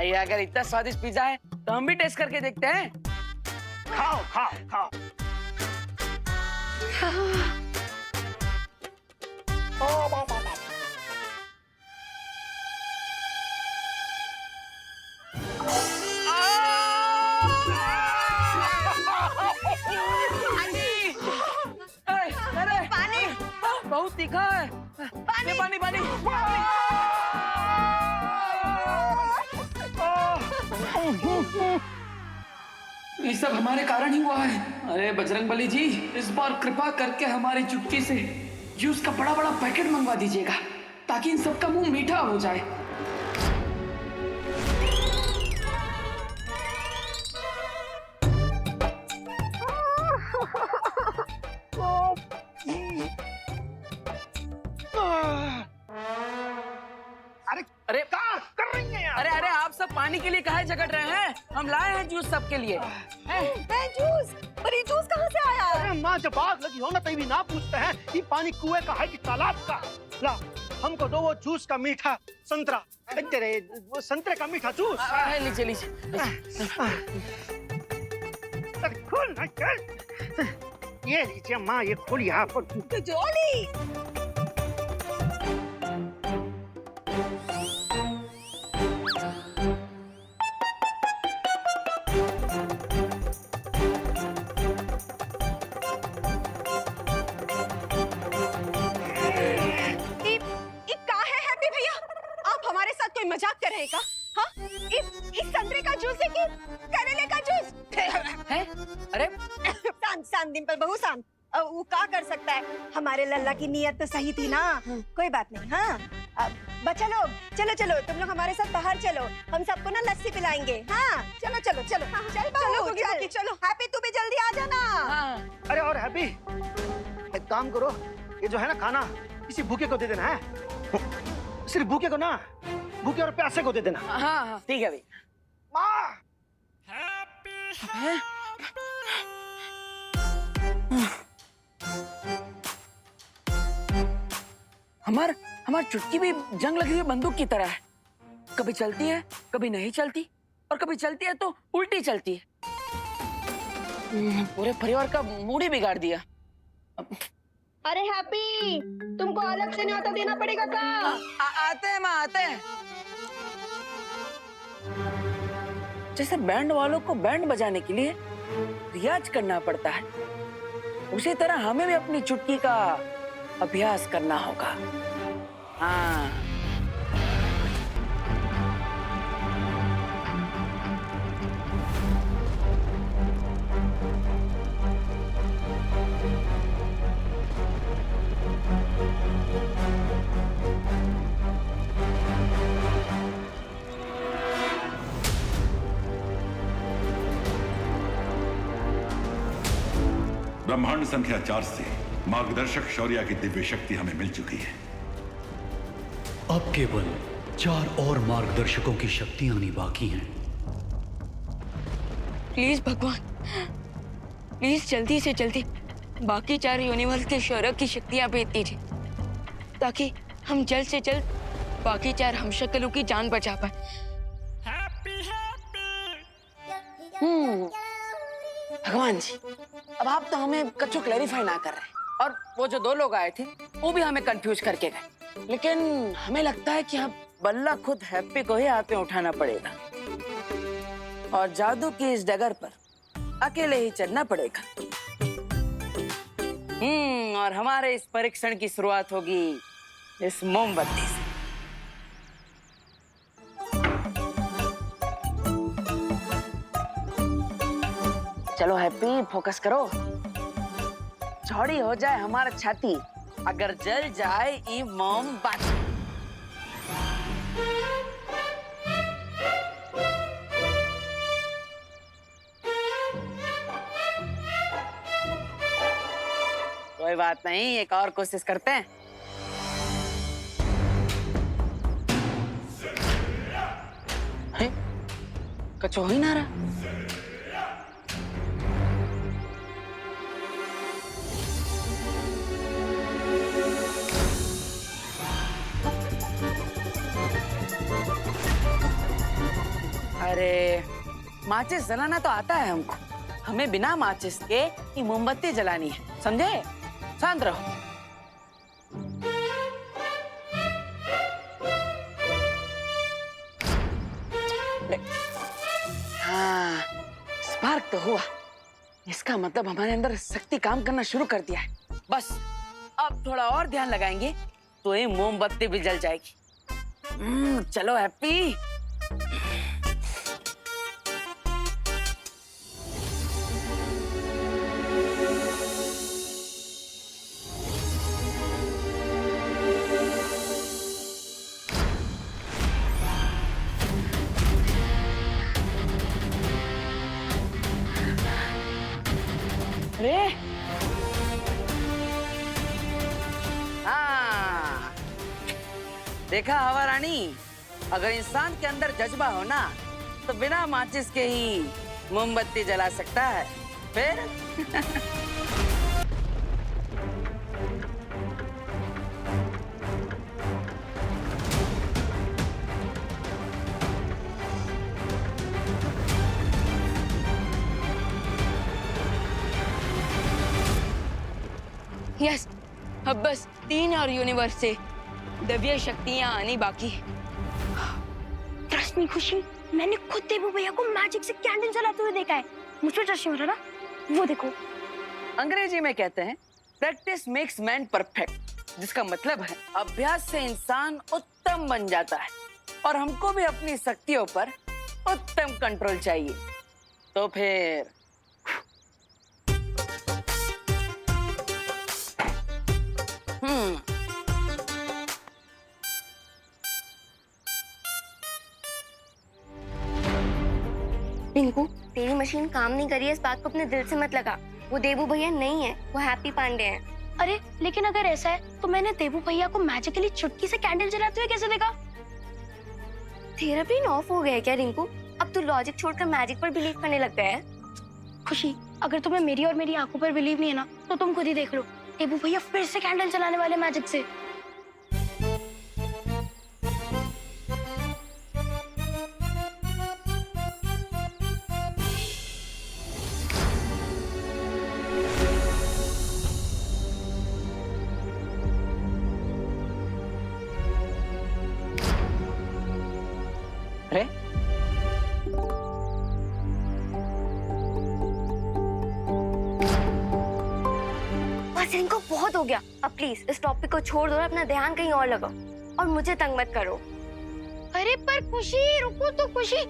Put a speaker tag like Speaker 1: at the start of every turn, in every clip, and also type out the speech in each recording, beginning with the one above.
Speaker 1: भाई अगर इतना स्वादिष्ट पिज्जा है तो हम भी टेस्ट करके देखते हैं।
Speaker 2: खाओ खाओ खाओ।
Speaker 1: अरे
Speaker 3: पानी,
Speaker 1: बहुत तीखा है।
Speaker 3: पानी,
Speaker 1: पानी पानी। ये सब हमारे कारण ही हुआ है। अरे बजरंगबली जी, इस बार कृपा करके हमारी चुटकी से जूस का बड़ा बड़ा पैकेट मंगवा दीजिएगा ताकि इन सबका मुंह मीठा हो जाए।
Speaker 2: अरे क्या कर रही हैं यार?
Speaker 1: अरे अरे आप सब पानी के लिए काहे झगड़ रहे हैं? हम लाए हैं जूस सबके लिए।
Speaker 3: जूस, पर ये जूस कहाँ से आया?
Speaker 2: अरे माँ, जब आग लगी हो ना तो भी ना पूछते हैं कि पानी कुएं का है कि तालाब का। ला, हमको दो वो जूस का मीठा संतरा। तेरे वो संतरे का मीठा जूस।
Speaker 1: लीजिए लीजिए।
Speaker 2: अरे खोल ना, चल। ये लीजिए माँ, ये खोलिए आप।
Speaker 3: जोली। मजाक कर रहे का? हाँ? इस संतरे का जूस है कि करेले का जूस?
Speaker 1: है? अरे
Speaker 3: शांत शांत डिम्पल बहू शांत। वो क्या कर सकता है? हमारे लल्ला की नीयत तो सही थी ना। कोई बात नहीं। हाँ बच्चा लोग, चलो चलो तुम लोग हमारे साथ बाहर चलो, हम सबको ना लस्सी पिलाएंगे। हाँ चलो चलो चलो। चल बहू चल। चलो हैप्पी, तू भी जल्दी आ जाना।
Speaker 2: अरे और हैप्पी, एक काम करो, ये जो है ना खाना किसी भूखे को दे देना है। सिर्फ भूखे को ना, भूखे और प्यासे को दे देना।
Speaker 1: हाँ ठीक है भाई।
Speaker 2: माँ,
Speaker 1: हमार चुटकी भी जंग लगी हुई बंदूक की तरह है। कभी चलती है, कभी नहीं चलती, और कभी चलती है तो उल्टी चलती है। पूरे परिवार का मूड ही बिगाड़ दिया।
Speaker 3: अरे हैप्पी, तुमको अलग से न्योता देना पड़ेगा का?
Speaker 1: आते हैं माँ, आते हैं। जैसे बैंड वालों को बैंड बजाने के लिए रियाज करना पड़ता है, उसी तरह हमें भी अपनी चुटकी का अभ्यास करना होगा। हाँ
Speaker 4: ब्रह्मांड संख्या 4 से मार्गदर्शक शौर्य की दिव्य शक्ति हमें मिल चुकी है।
Speaker 5: अब केवल 4 और मार्गदर्शकों की शक्तियां आनी बाकी हैं।
Speaker 6: प्लीज भगवान, प्लीज जल्दी से जल्दी बाकी 4 यूनिवर्स के शौर्य की शक्तियां भेज दीजिए ताकि हम जल्द से जल्द बाकी 4 हमशक्लों की जान बचा पाए।
Speaker 1: भगवान जी, अब आप तो हमें कच्चू क्लैरिफाई ना कर रहे, और वो जो 2 लोग आए थे वो भी हमें कंफ्यूज करके गए। लेकिन हमें लगता है कि अब बल्ला खुद हैप्पी को ही हाथ में उठाना पड़ेगा और जादू की इस डगर पर अकेले ही चलना पड़ेगा। और हमारे इस परीक्षण की शुरुआत होगी इस मोमबत्ती से। चलो हैप्पी, फोकस करो। चौड़ी हो जाए हमारा छाती अगर जल जाए ये मोमबत्ती। कोई बात नहीं, एक और कोशिश करते हैं। कुछ हो ही ना रहा। अरे माचिस जलाना तो आता है हमको, हमें बिना माचिस के ये मोमबत्ती जलानी है, समझे? शांत रहो। हाँ, स्पार्क तो हुआ। इसका मतलब हमारे अंदर शक्ति काम करना शुरू कर दिया है। बस अब थोड़ा और ध्यान लगाएंगे तो ये मोमबत्ती भी जल जाएगी। चलो हैप्पी। अरे हाँ, देखा हवा रानी, अगर इंसान के अंदर जज्बा हो ना तो बिना माचिस के ही मोमबत्ती जला सकता है। फिर
Speaker 6: यस, अब बस 3 और यूनिवर्स से दिव्य शक्तियां आनी बाकी है।
Speaker 7: ट्रस्ट मी खुशी, मैंने खुद देवू भैया को मैजिक से कैंडल जलाते हुए देखा है। मुझ पे ट्रस्ट नहीं हो रहा ना? वो देखो।
Speaker 1: अंग्रेजी में कहते हैं प्रैक्टिस मेक्स मैन परफेक्ट, जिसका मतलब है अभ्यास से इंसान उत्तम बन जाता है। और हमको भी अपनी शक्तियों पर उत्तम कंट्रोल चाहिए। तो फिर
Speaker 7: रिंकू, तेरी मशीन काम नहीं कर रही है, इस बात को अपने दिल से मत लगा। वो देवू भैया नहीं है, वो हैप्पी पांडे हैं।
Speaker 8: अरे लेकिन अगर ऐसा है तो मैंने देवू भैया को मैजिकली चुटकी से कैंडल जलाते हुए कैसे देखा?
Speaker 7: तेरा ब्रेन ऑफ हो गया है क्या रिंकू? अब तू लॉजिक छोड़कर मैजिक पर बिलीव करने लग गया है।
Speaker 8: खुशी, अगर तुम्हें मेरी और मेरी आंखों पर बिलीव नहीं है ना तो तुम खुद ही देख लो। देवू भैया फिर से कैंडल जलाने वाले मैजिक से।
Speaker 1: अरे
Speaker 7: बस रिंकू, बहुत हो गया। अब प्लीज इस टॉपिक को छोड़ दो और अपना ध्यान कहीं और लगाओ और मुझे तंग मत करो।
Speaker 8: अरे पर खुशी, रुको तो खुशी।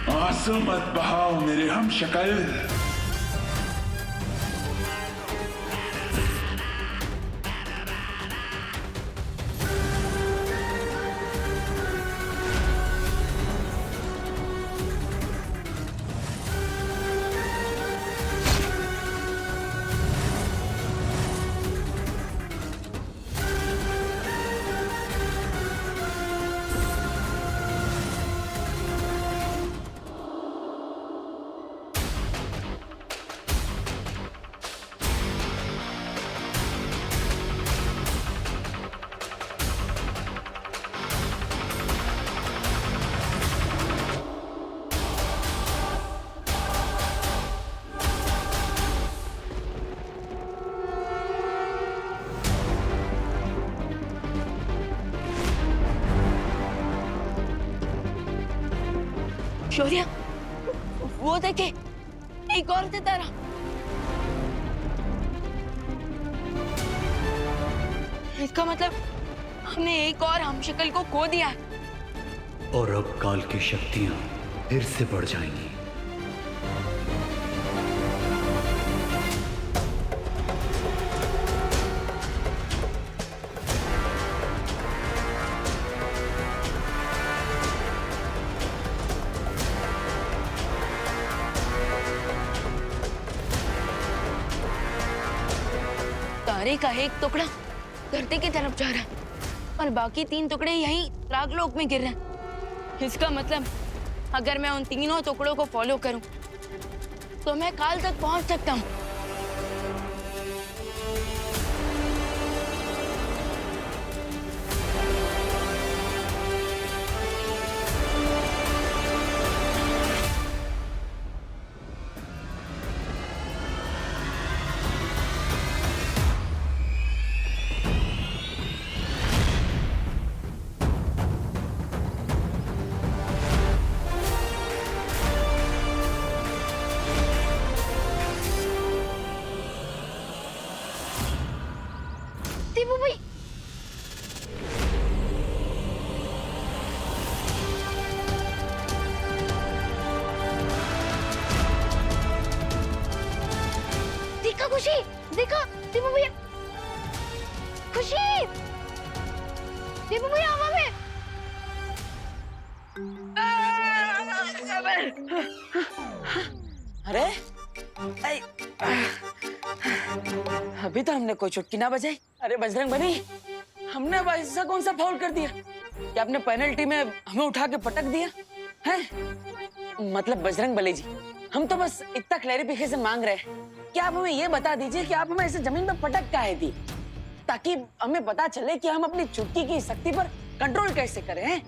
Speaker 9: आंसू मत बहाओ मेरे हम शक्ल।
Speaker 6: शौर्य, वो देखे, एक और सितारा। इसका मतलब हमने एक और हमशक्ल को खो दिया।
Speaker 5: और अब काल की शक्तियां फिर से बढ़ जाएंगी।
Speaker 6: तारे का एक टुकड़ा धरती की तरफ जा रहा है और बाकी 3 टुकड़े यहीं रागलोक में गिर रहे हैं। इसका मतलब अगर मैं उन तीनों टुकड़ों को फॉलो करूं तो मैं काल तक पहुंच सकता हूं।
Speaker 8: देवू भाई, देखा खुशी, देखा देवू भैया, खुशी, देवू भैया हवा में।
Speaker 1: अरे अभी तो हमने कोई चुटकी ना बजाई। अरे बजरंगबली, हमने अब ऐसा कौन सा फाउल कर दिया कि आपने पेनल्टी में हमें उठा के पटक दिया है? मतलब बजरंगबली जी, हम तो बस इतना क्लैरिफिकेशन मांग रहे हैं कि आप हमें ये बता दीजिए कि आप हमें ऐसे जमीन पर पटक काहे दी, ताकि हमें पता चले कि हम अपनी चुटकी की शक्ति पर कंट्रोल कैसे करें हैं?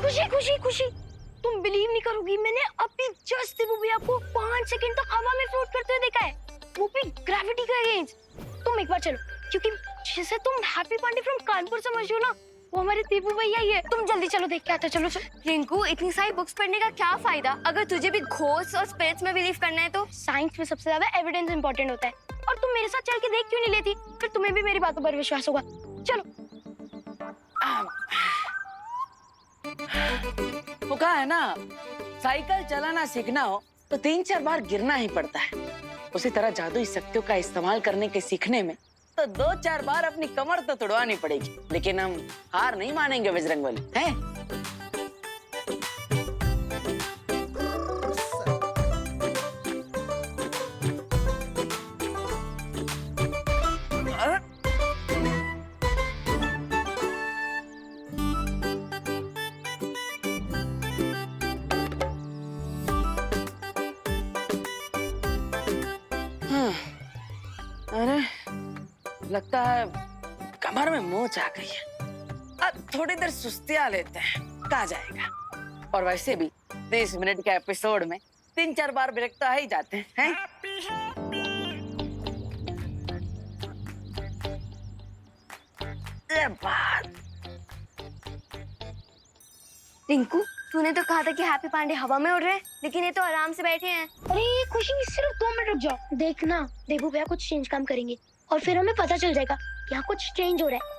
Speaker 8: खुशी खुशी खुशी, तुम बिलीव नहीं करोगी, मैंने अभी जस्ट देवू भैया को 5 सेकंड तक हवा में फ्लोट करते हुए देखा है, वो भी ग्रेविटी के अगेंस्ट। तुम एक बार चलो, क्योंकि जिसे तुम हैप्पी पांडे फ्रॉम कानपुर समझ हो ना, वो हमारे देवू भैया ही है। तुम जल्दी चलो, देख के आते। चलो चलो।
Speaker 7: रिंकू, इतनी सारी बुक्स पढ़ने का क्या फायदा अगर तुझे भी घोस्ट और स्पिरिट्स में बिलीव करना है तो?
Speaker 8: साइंस में सबसे ज्यादा एविडेंस इंपॉर्टेंट होता है, और तुम मेरे साथ चल के देख क्यों नहीं लेती? फिर तुम्हें भी मेरी बातों पर विश्वास होगा। चलो।
Speaker 1: वो कहा है ना, साइकिल चलाना सीखना हो तो 3-4 बार गिरना ही पड़ता है। उसी तरह जादुई शक्तियों का इस्तेमाल करने के सीखने में तो 2-4 बार अपनी कमर तो तुड़वानी पड़ेगी, लेकिन हम हार नहीं मानेंगे बजरंगबली, हैं? अरे लगता है कमर में मोच आ गई है। अब थोड़ी देर सुस्तिया लेते हैं, कहा जाएगा। और वैसे भी 30 मिनट के एपिसोड में 3-4 बार ब्रेक तो आ ही जाते हैं। ये बात।
Speaker 7: रिंकू, तूने तो कहा था कि हैप्पी पांडे हवा में उड़ रहे हैं, लेकिन ये तो आराम से बैठे हैं।
Speaker 8: अरे खुशी, सिर्फ 2 मिनट रुक जाओ, देखना देवू भैया कुछ चेंज काम करेंगे और फिर हमें पता चल जाएगा यहाँ कुछ चेंज हो रहा है।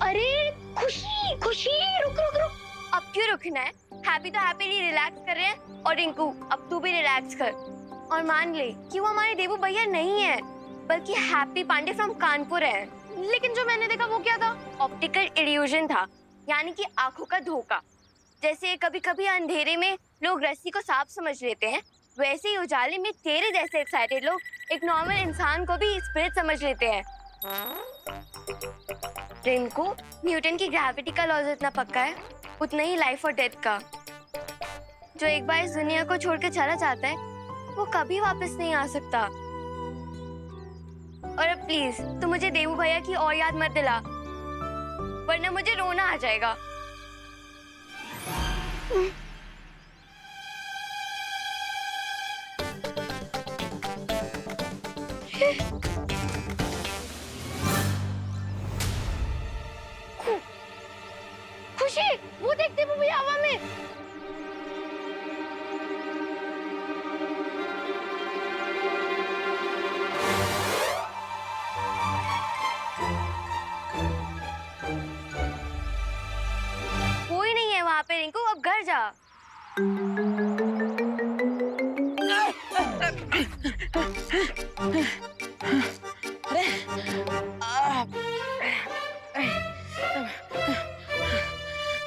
Speaker 8: अरे खुशी खुशी, रुक रुक रुक।
Speaker 7: अब क्यों रुकना है? हैप्पी तो हैप्पीली रिलैक्स कर रहे हैं, और रिंकू अब तू भी रिलैक्स कर और मान ले कि वो हमारे देवू भैया नहीं है, बल्कि हैप्पी पांडे फ्रॉम कानपुर है। लेकिन जो मैंने देखा वो क्या था? ऑप्टिकल इल्यूजन था, यानी कि आंखों का धोखा। जैसे कभी कभी अंधेरे में लोग रस्सी को सांप समझ लेते हैं, वैसे ही उजाले में तेरे जैसे एक्साइटेड लोग एक नॉर्मल इंसान को भी स्पिरिट समझ लेते हैं। रिंकू, न्यूटन की ग्रेविटी का लॉ जितना पक्का है, उतना ही लाइफ और डेथ का। जो एक बार इस दुनिया को छोड़ के चला जाता है वो कभी वापस नहीं आ सकता। और अब प्लीज तू मुझे देवू भैया की और याद मत दिला, वरना मुझे रोना आ जाएगा।
Speaker 8: खुशी, वो देख देवू भैया हवा में।
Speaker 7: कोई नहीं है वहां पे रिंकू, अब घर जा।
Speaker 1: अरे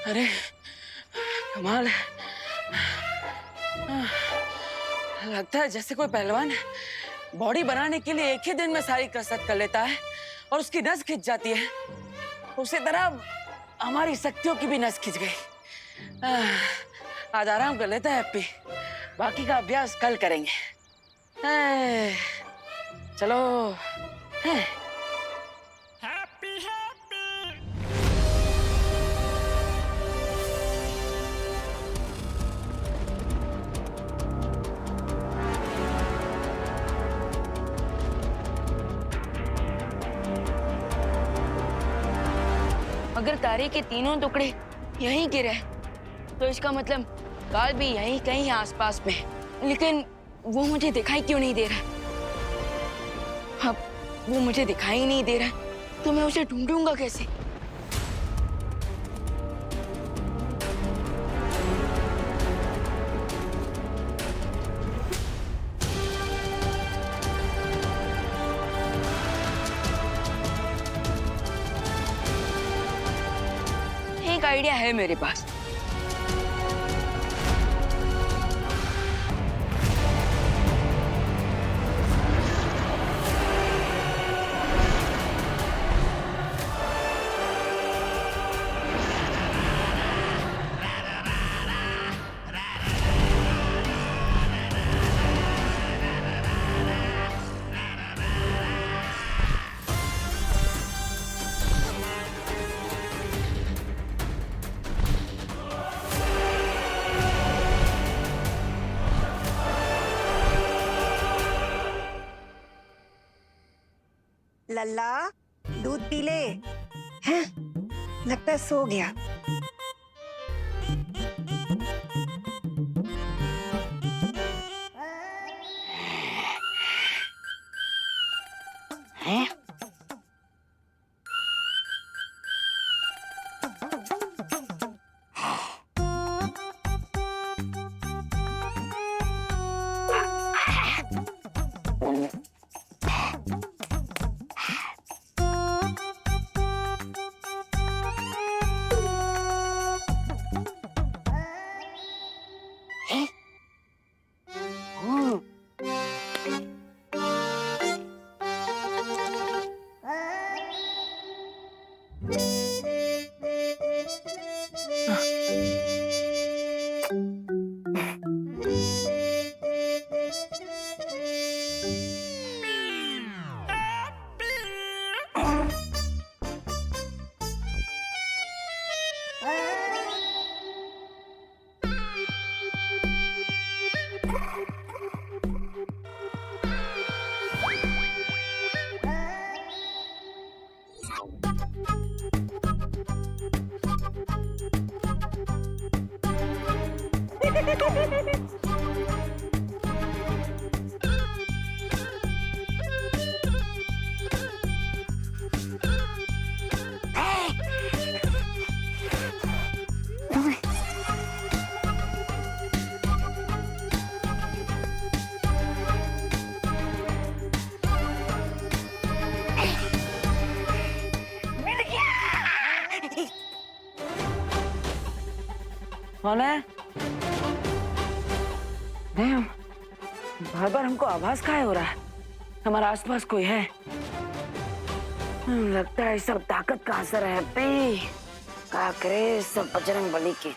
Speaker 1: अरे कमाल है। लगता है जैसे कोई पहलवान बॉडी बनाने के लिए एक ही दिन में सारी कसरत कर लेता है और उसकी नस खिंच जाती है। उसी तरह हमारी शक्तियों की भी नस खिंच गई। आज आराम कर लेता है हैप्पी, बाकी का अभ्यास कल करेंगे। चलो।
Speaker 6: अगर तारे के तीनों टुकड़े यहीं गिरे तो इसका मतलब काल भी यहीं कहीं आसपास में है। लेकिन वो मुझे दिखाई क्यों नहीं दे रहा? अब वो मुझे दिखाई नहीं दे रहा तो मैं उसे ढूंढूंगा कैसे? एक आइडिया है मेरे पास।
Speaker 3: लल्ला, दूध पी ले। हैं? लगता है सो गया।
Speaker 1: हैं? कौन है? नहीं, बार बार हमको आभास काहे हो रहा है हमारा आसपास कोई है। लगता है सब ताकत का असर है। का करे सब बजरंग बली की।